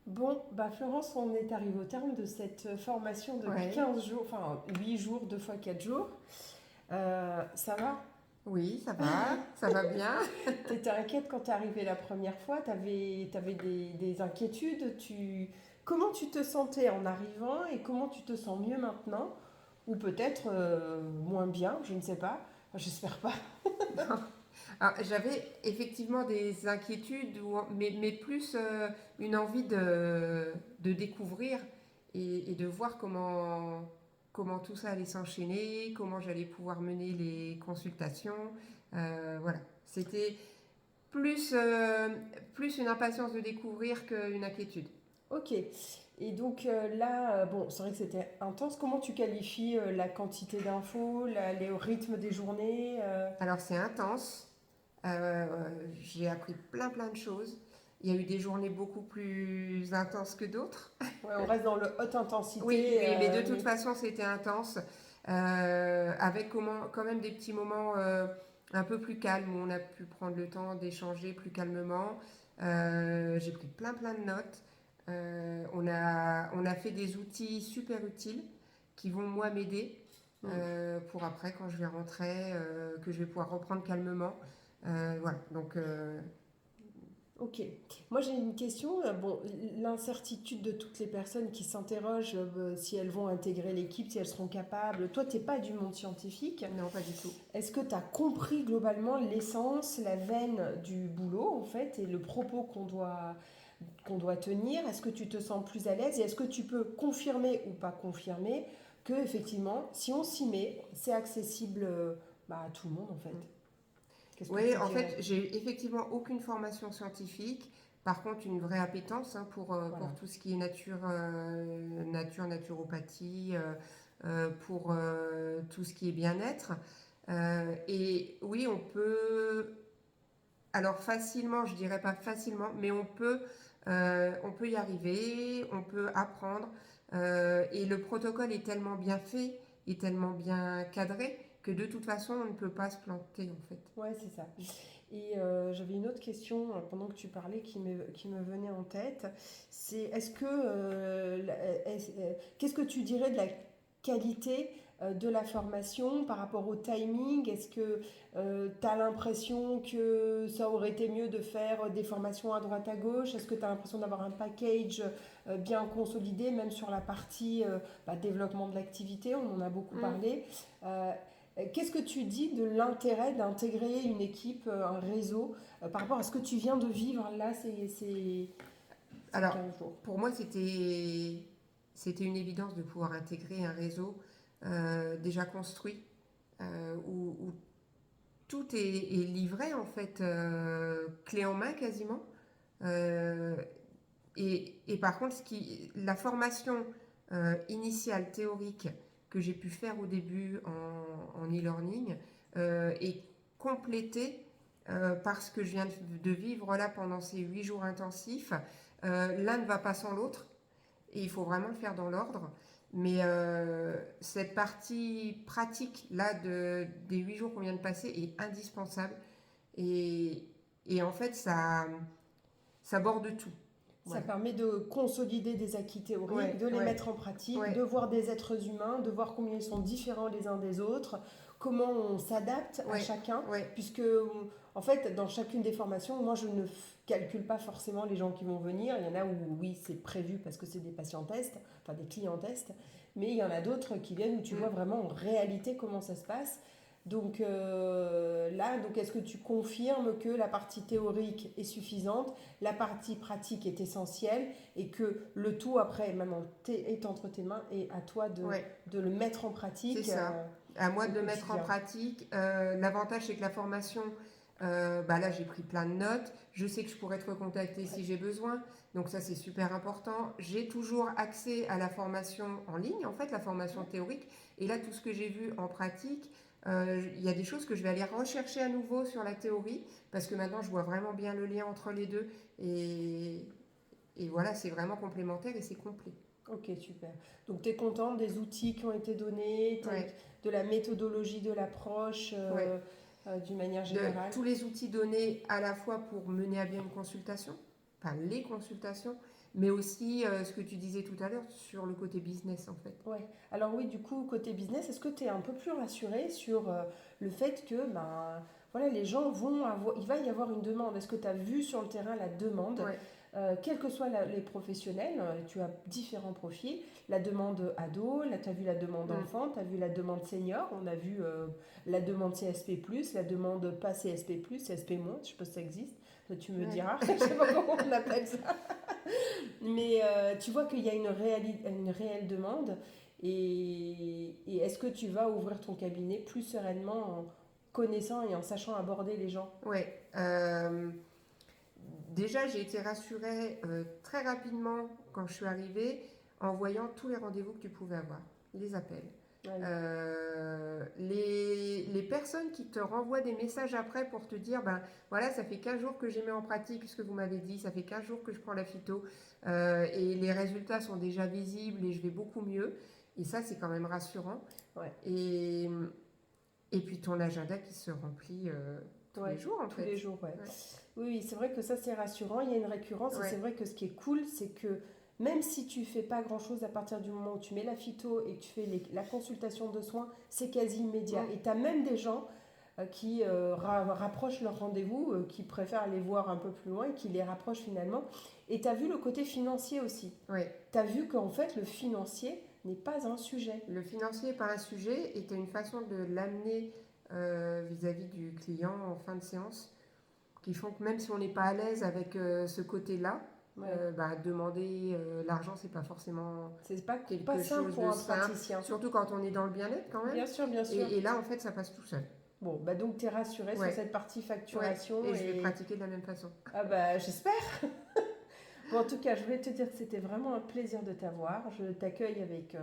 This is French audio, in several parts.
Bon, bah Florence, on est arrivé au terme de cette formation de Ouais, 15 jours, enfin 8 jours, 2 fois 4 jours. Ça va? oui, ça va bien. T'étais inquiète quand t'es arrivée la première fois? T'avais des inquiétudes? Comment tu te sentais en arrivant et comment tu te sens mieux maintenant? Ou peut-être moins bien, je ne sais pas. Enfin, j'espère pas. Alors, j'avais effectivement des inquiétudes, mais plus une envie de découvrir et de voir comment tout ça allait s'enchaîner, comment j'allais pouvoir mener les consultations. Voilà, c'était plus, plus une impatience de découvrir qu'une inquiétude. Ok. Et donc là, bon, c'est vrai que c'était intense. Comment tu qualifies la quantité d'infos, le rythme des journées? Alors c'est intense. J'ai appris plein de choses. Il y a eu des journées beaucoup plus intenses que d'autres. Ouais, on reste dans le haute Oui, intensité, oui, mais de toute mais façon c'était intense. Avec quand même des petits moments un peu plus calmes où on a pu prendre le temps d'échanger plus calmement. J'ai pris plein de notes. On a fait des outils super utiles qui vont moi m'aider pour après quand je vais rentrer, que je vais pouvoir reprendre calmement. Voilà, donc ok. Moi j'ai une question. Bon, l'incertitude de toutes les personnes qui s'interrogent si elles vont intégrer l'équipe, si elles seront capables. Toi, t'es pas du monde scientifique. non, pas du tout. Est-ce que tu as compris globalement l'essence, la veine du boulot en fait et le propos qu'on doit tenir? Est-ce que tu te sens plus à l'aise et est-ce que tu peux confirmer ou pas confirmer que effectivement, si on s'y met, c'est accessible à tout le monde en fait? Qu'est-ce que Oui, tu en dirais? fait, j'ai effectivement aucune formation scientifique. Par contre, une vraie appétence pour Voilà. tout ce qui est naturopathie, pour tout ce qui est bien-être. Et oui, on peut, alors facilement, je dirais pas facilement, mais on peut y arriver, on peut apprendre. Et le protocole est tellement bien fait, est tellement bien cadré, que de toute façon, on ne peut pas se planter en fait. Ouais, c'est ça. Et j'avais une autre question pendant que tu parlais qui me venait en tête. C'est est-ce que qu'est-ce que tu dirais de la qualité de la formation par rapport au timing? Est-ce que tu as l'impression que ça aurait été mieux de faire des formations à droite à gauche? Est-ce que tu as l'impression d'avoir un package bien consolidé, même sur la partie développement de l'activité? On en a beaucoup Mm. parlé. Euh, Qu'est-ce que tu dis de l'intérêt d'intégrer une équipe, un réseau, par rapport à ce que tu viens de vivre là ces Alors, 15 jours? pour moi, c'était une évidence de pouvoir intégrer un réseau déjà construit, où tout est livré en fait, clé en main quasiment. Euh, et par contre, la formation initiale théorique que j'ai pu faire au début en e-learning est complétée par ce que je viens de vivre là pendant ces 8 jours intensifs. L'un ne va pas sans l'autre et il faut vraiment le faire dans l'ordre. Mais cette partie pratique là des 8 jours qu'on vient de passer est indispensable et, et en fait ça borde tout. Ça Voilà. permet de consolider des acquis théoriques, Ouais, de les ouais, mettre en pratique, de ouais, voir des êtres humains, de voir combien ils sont différents les uns des autres, comment on s'adapte à ouais, chacun, ouais. puisque en fait, dans chacune des formations, moi je ne calcule pas forcément les gens qui vont venir. Il y en a où oui, c'est prévu parce que c'est des patients tests, enfin des clients tests, mais il y en a d'autres qui viennent où tu vois Mm. vraiment en réalité comment ça se passe. Donc là, donc est-ce que tu confirmes que la partie théorique est suffisante, la partie pratique est essentielle et que le tout après maintenant est entre tes mains et à toi de, Ouais, de le mettre en c'est pratique ça. À moi au de le mettre en quotidien. pratique. L'avantage, c'est que la formation, là, j'ai pris plein de notes. Je sais que je pourrais être recontactée Ouais. si j'ai besoin. Donc ça, c'est super important. J'ai toujours accès à la formation en ligne, en fait, la formation théorique. Et là, tout ce que j'ai vu en pratique, il y a des choses que je vais aller rechercher à nouveau sur la théorie, parce que maintenant, je vois vraiment bien le lien entre les deux. Et voilà, c'est vraiment complémentaire et c'est complet. Ok, super. Donc tu es contente des outils qui ont été donnés, Ouais, de la méthodologie de l'approche ouais. d'une manière De générale. tous les outils donnés à la fois pour mener à bien une consultation, enfin les consultations, mais aussi ce que tu disais tout à l'heure sur le côté business en fait. Ouais. Alors oui, du coup, côté business, est-ce que tu es un peu plus rassuré sur le fait que ben, voilà, les gens vont avoir, il va y avoir une demande. Est-ce que tu as vu sur le terrain la demande, Ouais, quels que soient les professionnels, tu as différents profils, la demande ado, là tu as vu la demande mm, enfant, tu as vu la demande senior, on a vu la demande CSP+, la demande pas CSP+, CSP-, je sais pas si ça existe, toi, tu me ouais. diras, je sais pas comment on appelle ça. Mais tu vois qu'il y a une réelle demande et est-ce que tu vas ouvrir ton cabinet plus sereinement en connaissant et en sachant aborder les gens? Ouais. Déjà, j'ai été rassurée très rapidement quand je suis arrivée en voyant tous les rendez-vous que tu pouvais avoir, les appels. Ouais. Les personnes qui te renvoient des messages après pour te dire, ben voilà, ça fait 15 jours que j'ai mis en pratique ce que vous m'avez dit, ça fait 15 jours que je prends la phyto et les résultats sont déjà visibles et je vais beaucoup mieux. Et ça, c'est quand même rassurant. Ouais. Et, et puis ton agenda qui se remplit tous les Ouais, jours en tous les fait. jours, ouais. Ouais. Oui, oui, c'est vrai que ça c'est rassurant, il y a une récurrence et c'est Ouais. vrai que ce qui est cool, c'est que même si tu fais pas grand-chose à partir du moment où tu mets la phyto et que tu fais la consultation de soins, c'est quasi immédiat. Mm. Et tu as même des gens qui rapprochent leur rendez-vous, qui préfèrent aller voir un peu plus loin et qui les rapprochent finalement. Et tu as vu le côté financier aussi. Ouais. Tu as vu qu'en fait le financier n'est pas un sujet. Le financier n'est pas un sujet et tu as une façon de l'amener vis-à-vis du client en fin de séance qui font que même si on n'est pas à l'aise avec ce côté-là, Ouais. bah, demander l'argent, c'est pas forcément C'est pas quelque simple chose pour de un simple, praticien. surtout quand on est dans le bien-être quand même. Bien sûr, bien sûr. Et là, en fait, ça passe tout seul. Bon, bah donc tu es rassuré sur Ouais, cette partie ouais. facturation Et je vais et... pratiquer de la même façon. Ah bah j'espère. Bon, en tout cas, je voulais te dire que c'était vraiment un plaisir de t'avoir. Je t'accueille avec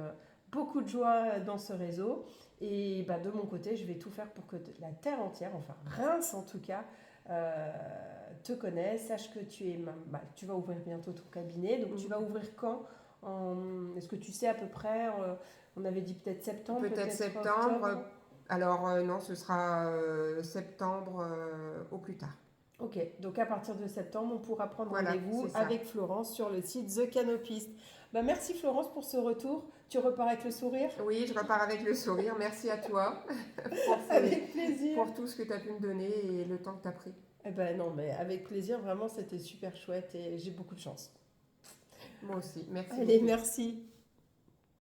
beaucoup de joie dans ce réseau. Et bah, de mon côté, je vais tout faire pour que la terre entière, enfin Reims en tout cas, euh, te connaisse. Sache que tu vas ouvrir bientôt ton cabinet. Donc tu Mhm. vas ouvrir quand? Est-ce que tu sais à peu près on avait dit peut-être septembre, Peut-être peut-être septembre. octobre. Alors non, ce sera septembre au plus tard. Ok, donc à partir de septembre, on pourra prendre Voilà, rendez-vous c'est ça. avec Florence sur le site The Canopist. Bah, merci Florence pour ce retour. Tu repars avec le sourire? Oui, je repars avec le sourire. Merci à toi pour, Avec plaisir. pour tout ce que tu as pu me donner et le temps que tu as pris. Eh ben non, mais avec plaisir, vraiment, c'était super chouette et j'ai beaucoup de chance. Moi aussi. Merci Allez, beaucoup. merci.